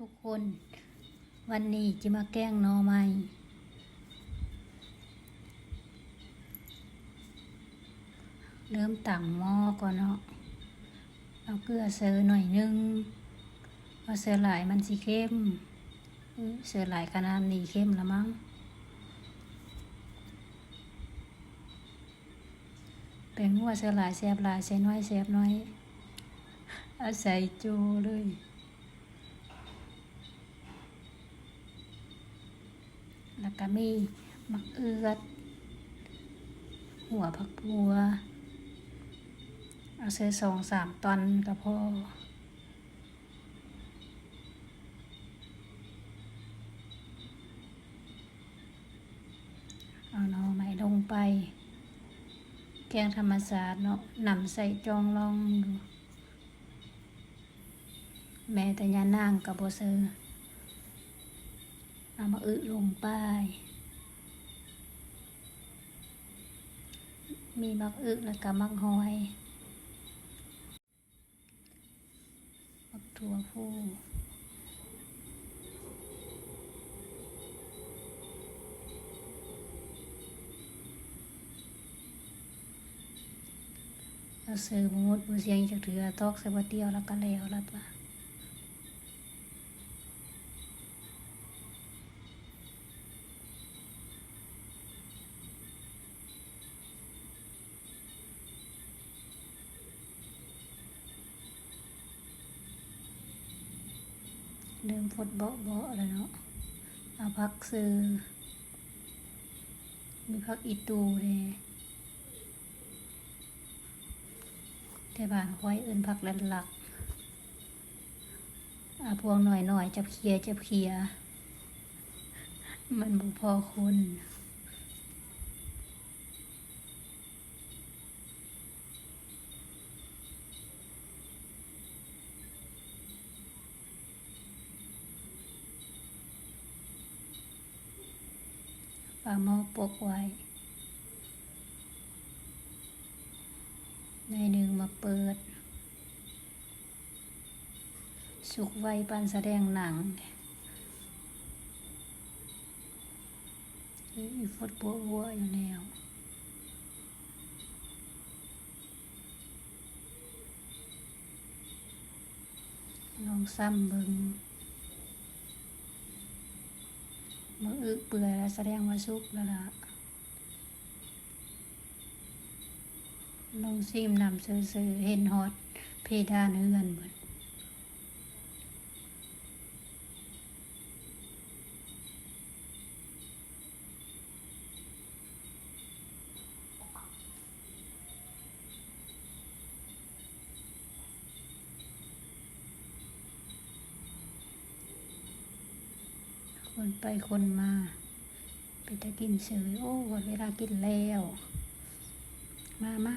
ทุกคนวันนี้จะมาแกล้งหน่อไม้เริ่มตั้งหม้อก่อนเนาะเอาเกลือเสอหน่อยนึงเอาเสอหลายมันสิเข้มเสอหลายขนาดนี้เข้มละมั้งเป็นหัวเสอหลายแซ่บหลายใส่น้อยแซ่บน้อยเอาใส่โจเลยแล้วก็มีมะเอือดหัวผักบัวเอาใส่2-3 ตอนก็พอเอาหน่อไม้ลงไปแกงธรรมศาสตร์เนาะนำใส่จองลองดูแม่แต่ยานางกับโบเซอร์เอามาลงไปมีมักแล้วก็มักหอยมักถั่วพูเอาเสือหมดเสียงจากเถือตอกใส่บะเตียวแล้วก็แล้วละตัวเริ่มฟดเบาๆแล้วเนาะเอาพักซื้อมีพักอีตูเลยแต่บ้านค่อยเอิ้นพักหลักพวงหน่อยๆจับเคียมันบ่พอคนฝาหม้อปกไว้ในหนึ่งมาเปิดสุกไวปานแสดงหนังฟดบัวอยู่แล้วลองซ้ำเบิ่งมือเปื่อยแล้วแสดงว่าสุกแล้วล่ะลองซิมนำซื้อเห็นฮอตเพดานเฮือนเบิดคนไปคนมาไปจะกินเสยโอ้หมดเวลากินแล้วมา